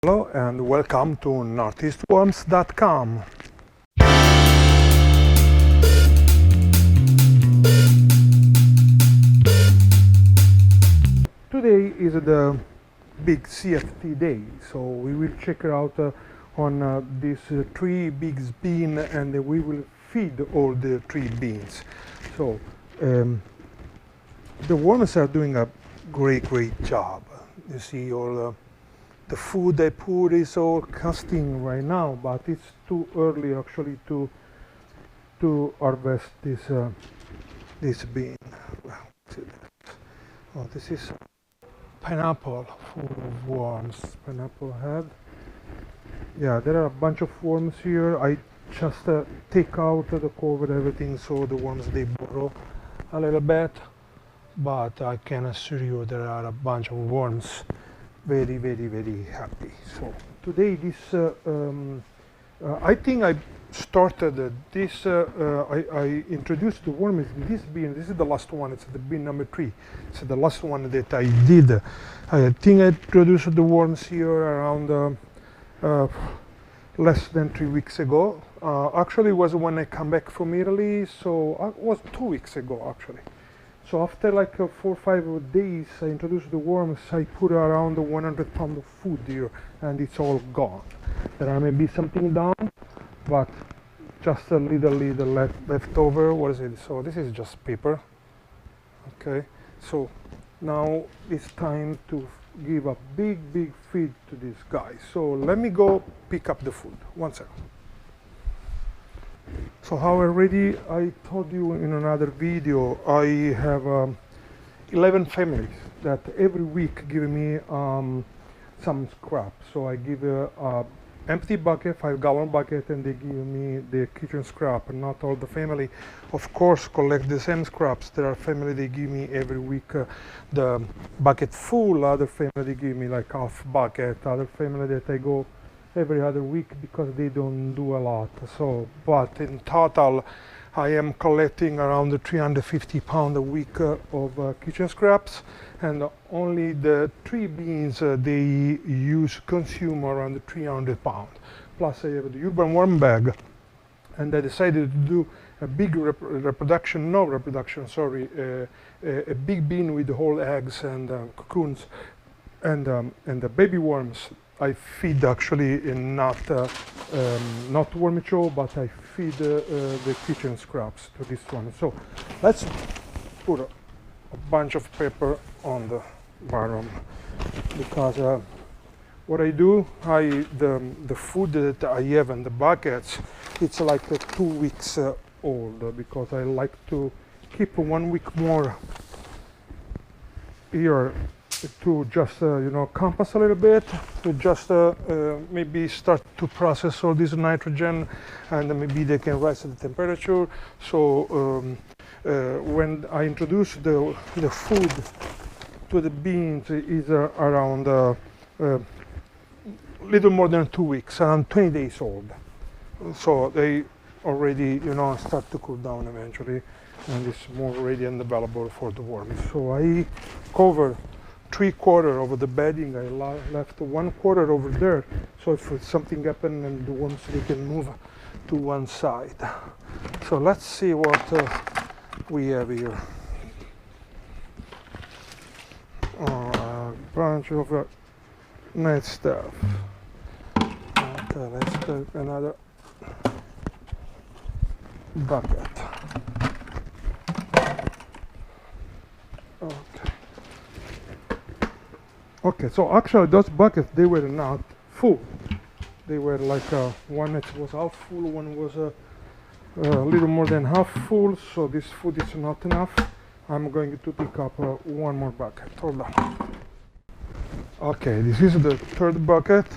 Hello and welcome to northeastworms.com. Today is the Big CFT day, so we will check out on these three big beans and we will feed all the three beans. So the worms are doing a great job. You see all the food I put is all casting right now, but it's too early actually to harvest this bean. Oh, this is pineapple full of worms. Pineapple head. Yeah, there are a bunch of worms here. I just take out the cover, everything, so the worms they burrow a little bit. But I can assure you there are a bunch of worms. Very happy. So today this I think I started this I introduced the worm in this bean. This is the last one. It's the bean number 3. It's the last one that I did. I think I introduced the worms here around less than 3 weeks ago. Actually it was when I come back from Italy, so it was 2 weeks ago actually. So after like 4 or 5 days I introduced the worms. I put around 100 pounds of food here and it's all gone. There are maybe something down, but just a little left over. What is it? So this is just paper. Okay, so now it's time to give a big feed to these guys. So let me go pick up the food. 1 second. So how already I told you in another video, I have 11 families that every week give me some scrap. So I give a empty bucket, 5-gallon bucket, and they give me the kitchen scrap. And not all the family, of course, collect the same scraps. There are family they give me every week the bucket full. Other family they give me like half bucket. Other family that I go every other week because they don't do a lot. So, but in total, I am collecting around 350 pounds a week of kitchen scraps, and only the 3 beans they consume around 300 pounds. Plus, I have the urban worm bag, and I decided to do a big a big bean with whole eggs and cocoons and the baby worms. I feed actually in not Worm Chow, but I feed the kitchen scraps to this one. So let's put a bunch of paper on the bottom, because what I do, the food that I have in the buckets, it's like 2 weeks old, because I like to keep 1 week more here to just compass a little bit, to just maybe start to process all this nitrogen, and maybe they can rise the temperature. So when I introduce the food to the beans is around little more than 2 weeks, around 20 days old. So they already start to cool down eventually, and it's more ready and available for the worms. So I cover 3/4 of the bedding. I left 1/4 over there, so if something happens and the worms, they can move to one side. So let's see what we have here. A bunch of nice stuff. Okay, let's take another bucket. Okay, so actually those buckets, they were not full. They were like one that was half full, one was a little more than half full. So this food is not enough. I'm going to pick up one more bucket. Hold on. Okay, this is the 3rd bucket.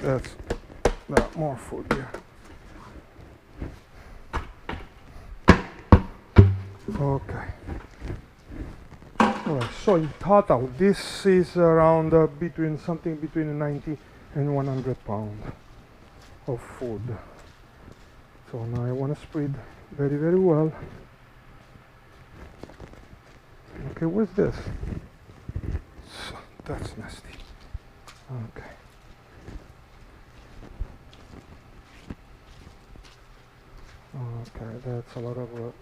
That's more food here. Okay. Alright, so in total, this is around between 90 and 100 pounds of food. So now I want to spread very well. Okay, what's this? So, that's nasty. Okay. Okay, that's a lot of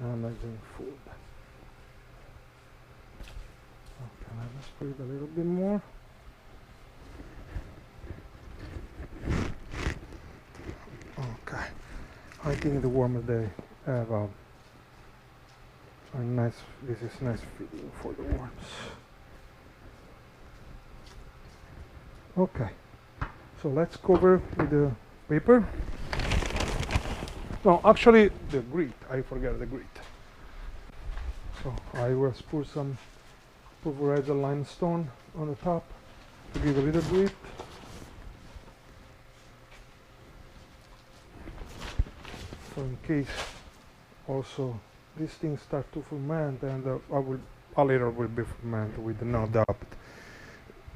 amazing food. Okay, let's put it a little bit more. Okay, I think the worms, they have a nice, this is nice feeding for the worms. Okay, so let's cover with the paper. No, actually the grit, I forgot the grit. So I will put some pulverized limestone on the top to give a little grit. So in case also these things start to ferment, and a later will be ferment with no doubt.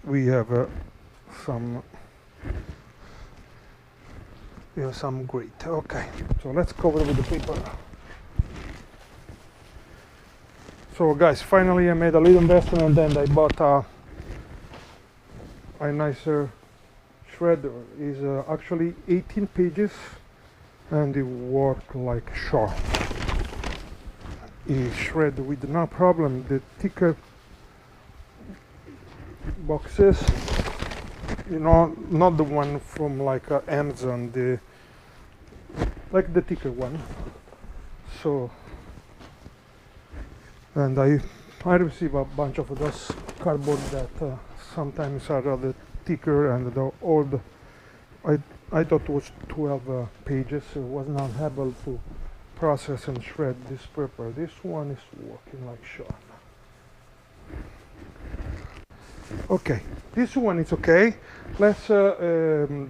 We have some grit. Okay, so let's cover with the paper. So guys, finally I made a little investment and I bought a nicer shredder. It's actually 18 pages and it works like sharp. It shred with no problem. The thicker boxes, you know, not the one from like Amazon, like the thicker one. So, and I receive a bunch of those cardboard that sometimes are rather thicker, and the old, I thought it was 12 pages, so it was not able to process and shred this paper. This one is working like sharp. Okay, this one is okay. Let's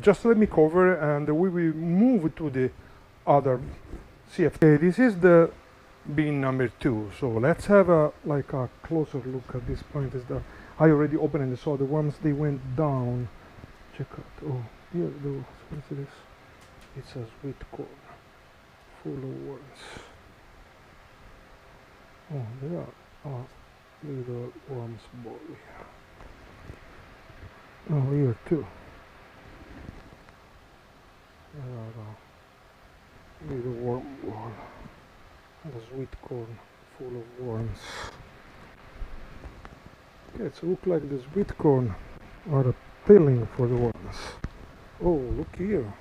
just let me cover, and we will move to the other CFT. This is the bin number 2. So let's have a closer look at this point. Is that I already opened and saw the worms, they went down. Check out. Oh, here what is this? It's a sweet corn full of worms. Oh, there are little worms ball here. Oh, here too. There are little worm ball. The sweet corn full of worms. Okay, it looks like the sweet corn are appealing for the worms. Oh, look here.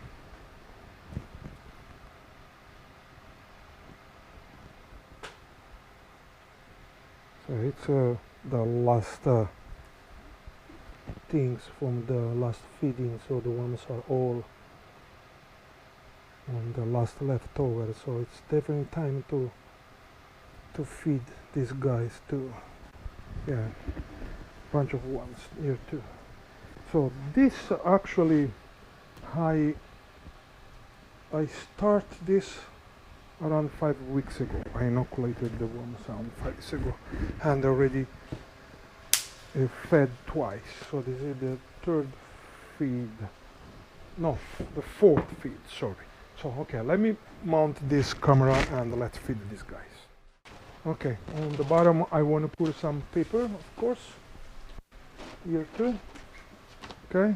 So it's the last things from the last feeding, so the worms are all on the last leftover, so it's definitely time to feed these guys too. Yeah, bunch of worms here too. So this actually I start this around 5 weeks ago. I inoculated the worms around 5 weeks ago and already fed twice. So this is the third feed. No, the fourth feed, sorry. So okay, let me mount this camera and let's feed these guys. Okay, on the bottom I want to put some paper, of course. Here too. Okay.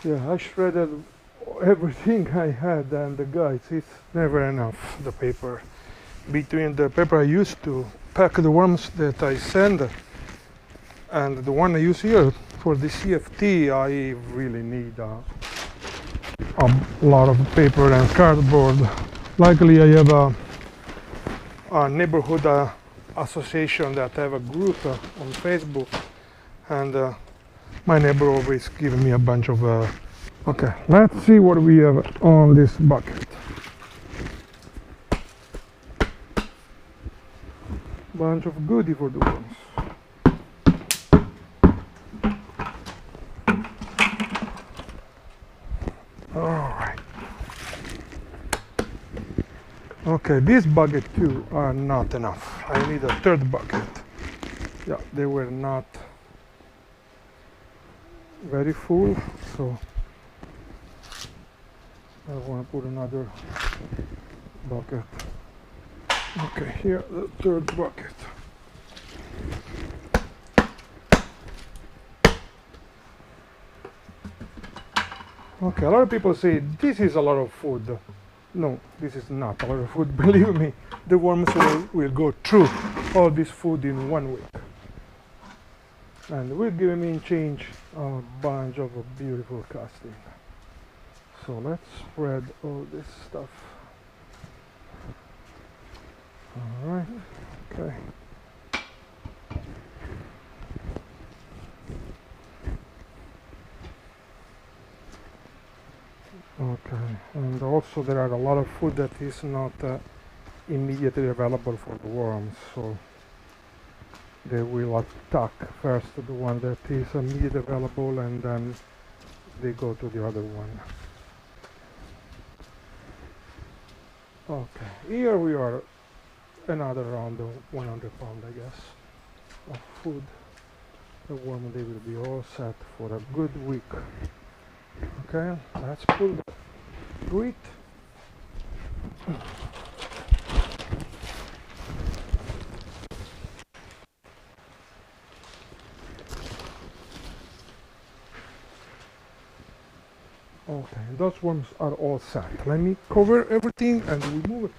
Yeah, I shredded everything I had, and the guys, it's never enough, the paper. Between the paper I used to pack the worms that I send and the one I use here for the CFT, I really need a lot of paper and cardboard. Luckily I have a neighborhood association that have a group on Facebook, and my neighbor always giving me a bunch of okay, let's see what we have on this bucket. Bunch of goodie for the worms. Alright. Okay, this bucket too are not enough. I need a third bucket. yeah, they were not very full, so I want to put another bucket. Okay, here the third bucket. Okay, a lot of people say this is a lot of food. No, this is not a lot of food. Believe me, the worms will go through all this food in 1 week. And will give me in change a bunch of beautiful casting. So let's spread all this stuff. Alright, okay. Okay, and also there are a lot of food that is not immediately available for the worms, so they will attack first the one that is immediately available, and then they go to the other one. Okay, here we are, another round of 100 pounds, I guess, of food. The worm, they will be all set for a good week. Okay, let's pull the grit. Okay, those worms are all set. Let me cover everything and we move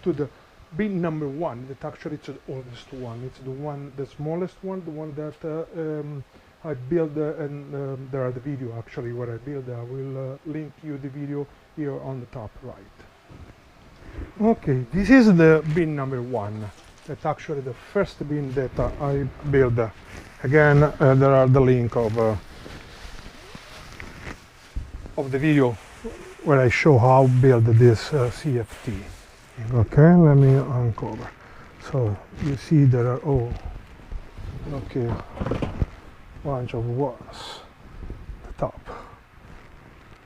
to the bin number 1. That actually it's the oldest one. It's the one, the smallest one, the one that I built, and there are the video actually where I build. I will link you the video here on the top right. Okay, this is the bin number 1. That's actually the first bin that I built. Again, there are the link of the video where I show how I build this CFT. Okay, let me uncover. So you see there are okay, bunch of worms at the top.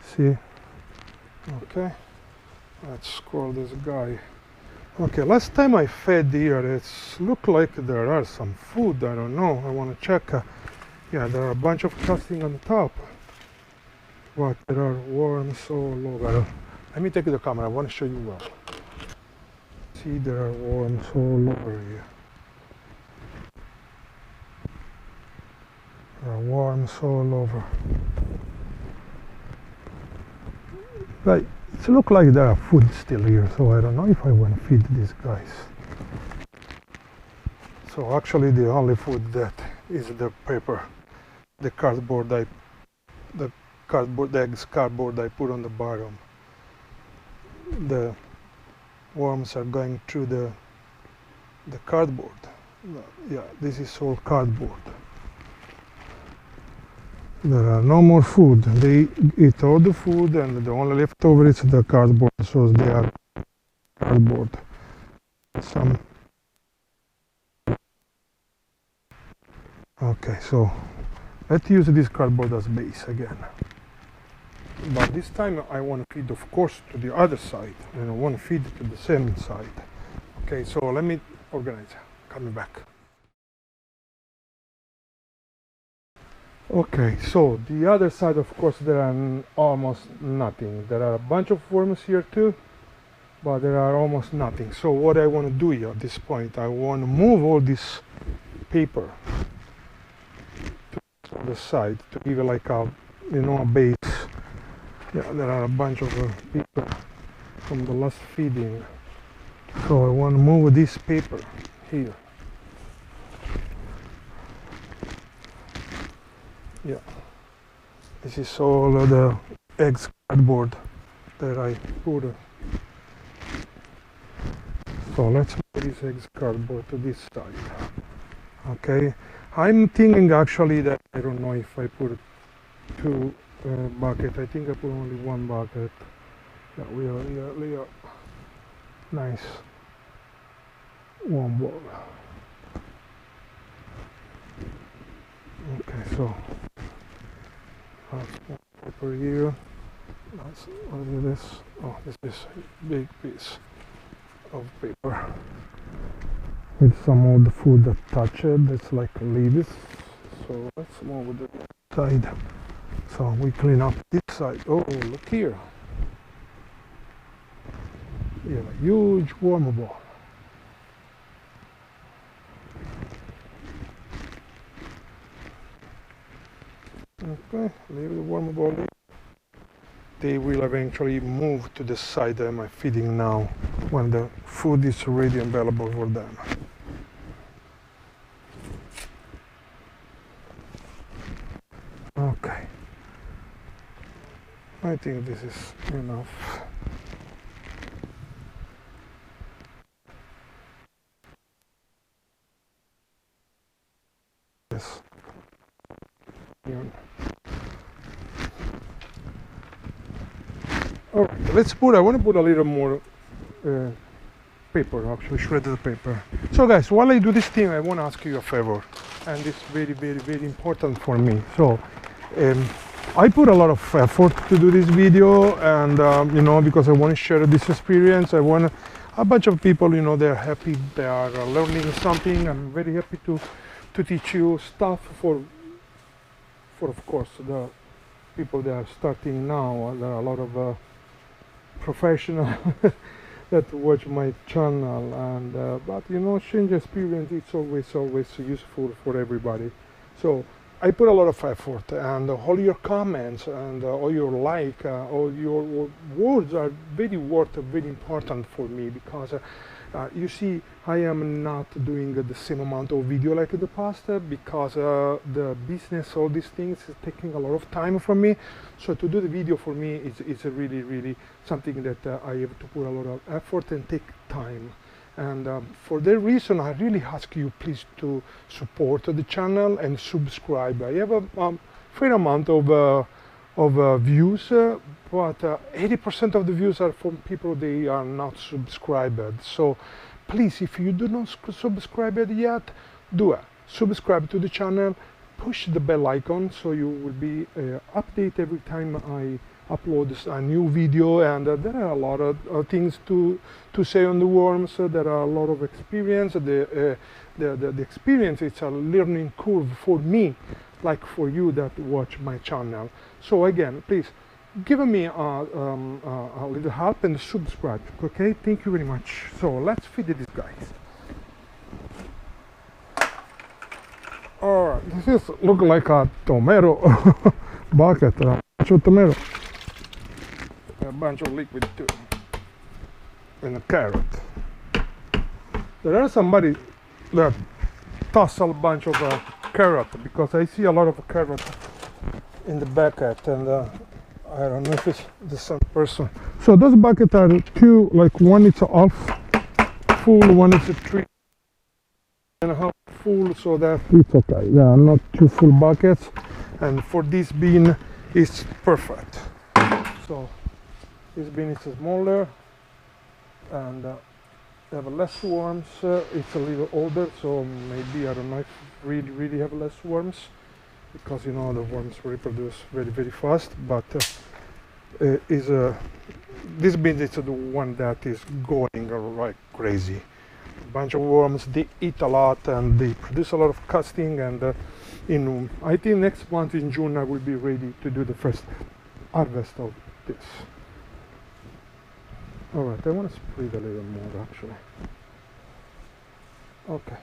See? Okay, let's scroll this guy. Okay, last time I fed here, it's looked like there are some food. I don't know. I want to check. Yeah, there are a bunch of casting on the top, but there are worms all over. Let me take the camera. I want to show you well. See, there are worms all over here. There are worms all over. But it looks like there are food still here, so I don't know if I want to feed these guys. So actually the only food that is the paper, the cardboard, the eggs cardboard I put on the bottom. The worms are going through the cardboard. Yeah, this is all cardboard. There are no more food. They eat all the food, and the only leftover is the cardboard. So they are cardboard. Some. Okay, so let's use this cardboard as base again. But this time I want to feed, of course, to the other side, and I want to feed to the same side. Okay, so let me organize. Coming back. Okay, so the other side, of course, there are almost nothing. There are a bunch of worms here too, but there are almost nothing. So what I want to do here at this point, I want to move all this paper to the side to give it like a, a base. Yeah, there are a bunch of paper from the last feeding. So I want to move this paper here. Yeah, this is all of the eggs cardboard that I put. So let's move this eggs cardboard to this side. Okay, I'm thinking actually that I don't know if I put 2 buckets. I think I put only 1 bucket. Yeah, we are nice warm bowl. Okay, so let's put paper here. Let's do this. Oh, this is a big piece of paper. with some of the food that touch it. It's like leaves. So let's move the side. So we clean up this side. Oh, look here. We have a huge worm ball. Okay, leave the worm ball. They will eventually move to the side that I'm feeding now when the food is already available for them. Okay, I think this is enough. Yes. All right, let's put. I want to put a little more paper, actually shredded paper. So guys, while I do this thing, I want to ask you a favor, and it's very important for me. So I put a lot of effort to do this video, and you know, because I want to share this experience. I want a bunch of people, you know, they're happy, they are learning something. I'm very happy to teach you stuff for of course the people that are starting now. There are a lot of professional that watch my channel, and but you know, change experience, it's always useful for everybody. So I put a lot of effort, and all your comments and all your all your words are very important for me, because you see, I am not doing the same amount of video like in the past, because the business, all these things is taking a lot of time from me. So to do the video for me is really something that I have to put a lot of effort and take time. And for that reason, I really ask you please to support the channel and subscribe. I have a fair amount of views, but 80% of the views are from people they are not subscribed. So please, if you do not subscribe yet, do it. Subscribe to the channel, push the bell icon so you will be updated every time I upload a new video. And there are a lot of things to say on the worms. There are a lot of experience. The experience, it's a learning curve for me, like for you that watch my channel. So again, please give me a little help and subscribe. Okay, thank you very much. So let's feed these guys. All right, this is look like a tomato bucket, a bunch of tomato, a bunch of liquid too, and a carrot. There are somebody that toss a bunch of carrot, because I see a lot of carrot in the bucket, and I don't know if it's the same person. So those buckets are two, like one is half full, one is a 3.5 full, so that it's okay. Yeah, not two full buckets, and for this bean it's perfect. So this bean is smaller and have less worms. It's a little older, so maybe I don't know if really have less worms, because you know the worms reproduce very fast. But this bean is the one that is going like crazy. A bunch of worms, they eat a lot and they produce a lot of casting, and I think next month in June I will be ready to do the first harvest of this. Alright, I want to spread a little more actually. Okay,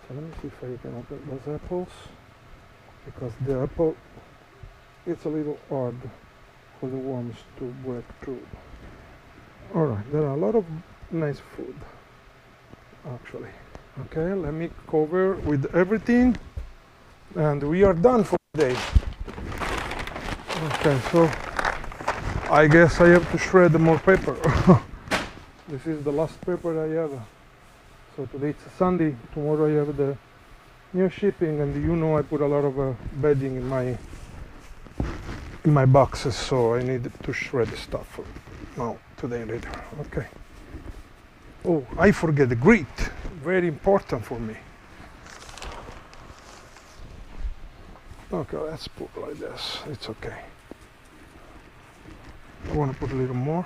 so let me see if I can open those apples, because the apple, it's a little hard for the worms to break through. Alright, there are a lot of nice food actually. Okay, let me cover with everything and we are done for today. Okay, so I guess I have to shred more paper. This is the last paper I have. So today it's a Sunday, tomorrow I have the new shipping, and you know I put a lot of bedding in my boxes, so I need to shred the stuff now, today, later. Okay. Oh, I forget the grit, very important for me. Okay, let's put like this, it's okay. I want to put a little more.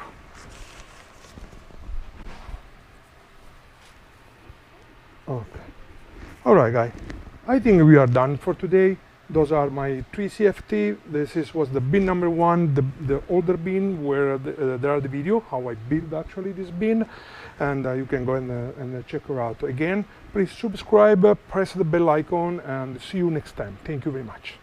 Okay. All right, guys. I think we are done for today. Those are my 3 CFT. Was the bin number 1, the older bin where there are the video how I build actually this bin, and you can go and check her out. Again, please subscribe, press the bell icon, and see you next time. Thank you very much.